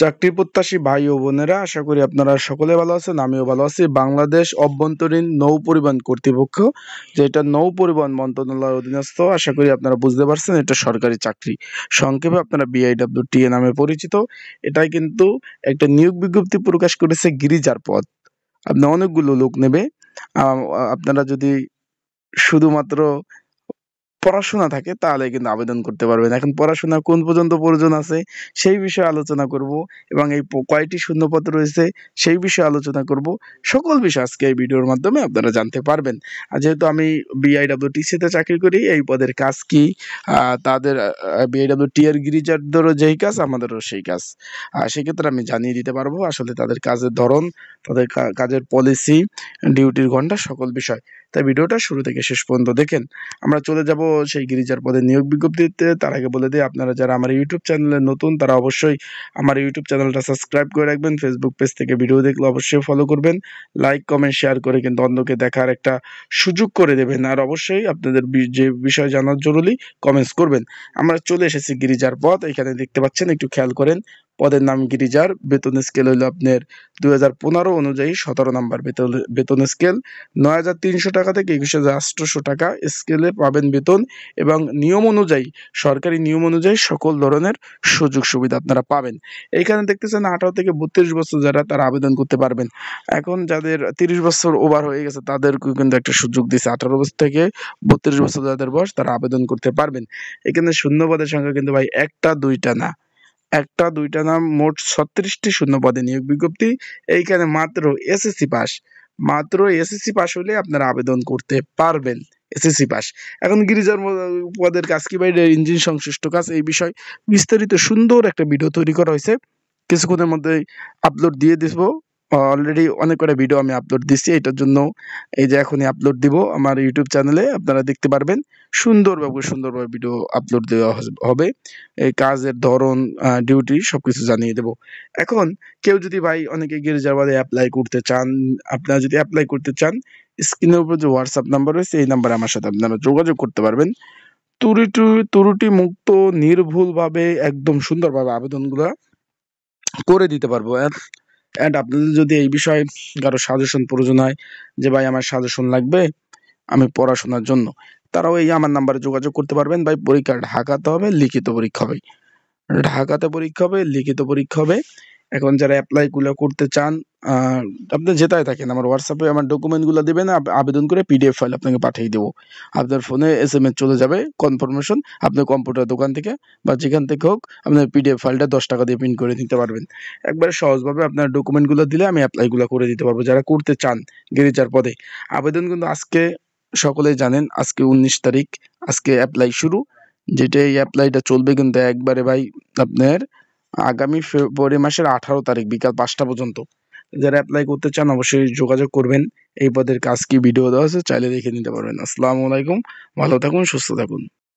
চাকরি প্রত্যাশী ভাই ও বোনেরা, আশা করি আপনারা সকলে ভালো আছেন। আমিও ভালো আছি। বাংলাদেশ অভ্যন্তরীণ নৌ পরিবহন কর্তৃপক্ষ, যেটা নৌ পরিবহন মন্ত্রণালয়ের অধীনস্থ, আশা করি আপনারা বুঝতে পারছেন এটা সরকারি চাকরি। সংক্ষেপে আপনারা BIWTA নামে পরিচিত। এটাই কিন্তু একটা নিয়োগ বিজ্ঞপ্তি প্রকাশ করেছে গিরিজার পদ। আপনার অনেকগুলো লোক নেবে। আপনারা যদি শুধুমাত্র পড়াশোনা থাকে তাহলে কিন্তু আবেদন করতে পারবেন। এখন পড়াশোনা কোন পর্যন্ত প্রয়োজন আছে সেই বিষয়ে আলোচনা করব, এবং এই কয়টি শূন্যপদ রয়েছে সেই বিষয়ে আলোচনা করব। সকল বিষয় আজকে এই ভিডিওর মাধ্যমে আপনারা জানতে পারবেন। আর যেহেতু আমি BIWTC তে চাকরি করি, এই পদের কাজ কি, তাদের BIWT এর গিরিজারদেরও যেই কাজ আমাদেরও সেই কাজ, সেক্ষেত্রে আমি জানিয়ে দিতে পারবো আসলে তাদের কাজের ধরন, তাদের কাজের পলিসি, ডিউটির ঘন্টা, সকল বিষয়। তাই ভিডিওটা শুরু থেকে শেষ পর্যন্ত দেখেন। আমরা চলে যাব সেই গিরিজার পদে নিয়োগ বিজ্ঞপ্তিতে। তার আগে বলে দিই, আপনারা যারা আমার ইউটিউব চ্যানেলে নতুন তারা অবশ্যই আমার ইউটিউব চ্যানেলটা সাবস্ক্রাইব করে রাখবেন। ফেসবুক পেজ থেকে ভিডিও দেখলে অবশ্যই ফলো করবেন। লাইক কমেন্ট শেয়ার করে কিন্তু অন্যকে দেখার একটা সুযোগ করে দেবেন। আর অবশ্যই আপনাদের যে বিষয় জানার জরুরি কমেন্টস করবেন। আমরা চলে এসেছি গিরিজার পদ। এখানে দেখতে পাচ্ছেন, একটু খেয়াল করেন। পদের নাম গিরিজার। বেতন স্কেল হইলো আপনার 2015 অনুযায়ী 17 নাম্বার বেতন স্কেল। 9,300 টাকা থেকে 21,800 টাকা স্কেলে পাবেন বেতন, এবং নিয়ম অনুযায়ী, সরকারি নিয়ম অনুযায়ী সকল ধরনের সুযোগ সুবিধা আপনারা পাবেন। এইখানে দেখতেছেন 18 থেকে 32 বছর যারা, তারা আবেদন করতে পারবেন। এখন যাদের 30 বছর ওভার হয়ে গেছে তাদেরকে কিন্তু একটা সুযোগ দিচ্ছে। 18 বছর থেকে 32 বছর যাদের বয়স, তারা আবেদন করতে পারবেন। এখানে শূন্যপদের সংখ্যা কিন্তু ভাই একটা দুইটা না, মোট 36টি শূন্য পদে নিয়োগ বিজ্ঞপ্তি। এইখানে মাত্র এসএসসি পাস হলে আপনারা আবেদন করতে পারবেন। SSC pass. এখন গিরিজার পদের কাজ কি ভাই? ইঞ্জিন সংশ্লিষ্ট কাজ। এই বিষয় বিস্তারিত সুন্দর একটা ভিডিও তৈরি করা হয়েছে, কিছুক্ষণের মধ্যেই আপলোড দিয়ে দিব। অলরেডি অনেক কটা ভিডিও আমি আপলোড দিচ্ছি, এটার জন্য এই যে এখনই আপলোড দিব আমার ইউটিউব চ্যানেলে, আপনারা দেখতে পারবেন। সুন্দরভাবে ভিডিও আপলোড দেওয়া হবে। এই কাজের ধরন, ডিউটি সবকিছু জানিয়ে দেব। এখন কেউ যদি ভাই, অনেকে গিরিজার পদে অ্যাপ্লাই করতে চান, আপনারা যদি অ্যাপ্লাই করতে চান, স্ক্রিনের উপর যে হোয়াটসঅ্যাপ নাম্বার রয়েছে এই নাম্বারে আমার সাথে আপনারা যোগাযোগ করতে পারবেন। ত্রুটি মুক্ত, নির্ভুলভাবে, একদম সুন্দরভাবে আবেদনগুলো করে দিতে পারবো। অ্যান্ড আপনাদের যদি এই বিষয়ে কারো সাজেশন প্রয়োজন হয়, যে ভাই আমার সাজেশন লাগবে আমি পড়াশোনার জন্য, তারাও এই আমার নাম্বারে যোগাযোগ করতে পারবেন। ভাই পরীক্ষা ঢাকাতে হবে, লিখিত পরীক্ষা হবে। লিখিত পরীক্ষা হবে। এখন যারা অ্যাপ্লাই গুলো করতে চান, আপনি যেটাই থাকেন, আমার হোয়াটসঅ্যাপে আমার ডকুমেন্ট গুলো দিবেন, আবেদন করে PDF ফাইল আপনাকে পাঠিয়ে দেবো। আপনার ফোনে SMS চলে যাবে কনফার্মেশন। আপনি কম্পিউটার দোকান থেকে বা যেখান থেকে হোক, আপনার PDF ফাইলটা 10 টাকা দিয়ে প্রিন্ট করে নিতে পারবেন। একবারে সহজভাবে আপনার ডকুমেন্ট গুলো দিলে আমি অ্যাপ্লাই গুলো করে দিতে পারবো, যারা করতে চান গিরিজার পদে। আবেদন কিন্তু আজকে, সকলেই জানেন আজকে 19 তারিখ, আজকে অ্যাপ্লাই শুরু। যেটা এই অ্যাপ্লাইটা চলবে কিন্তু একবারে ভাই আপনার আগামী ফেব্রুয়ারি মাসের 18 তারিখ বিকাল 5টা পর্যন্ত। যারা অ্যাপ্লাই করতে চান অবশ্যই যোগাযোগ করবেন। এই পদের কাজ কি ভিডিও দেওয়া আছে, চাইলে দেখে নিতে পারবেন। আসসালামু আলাইকুম, ভালো থাকুন, সুস্থ থাকুন।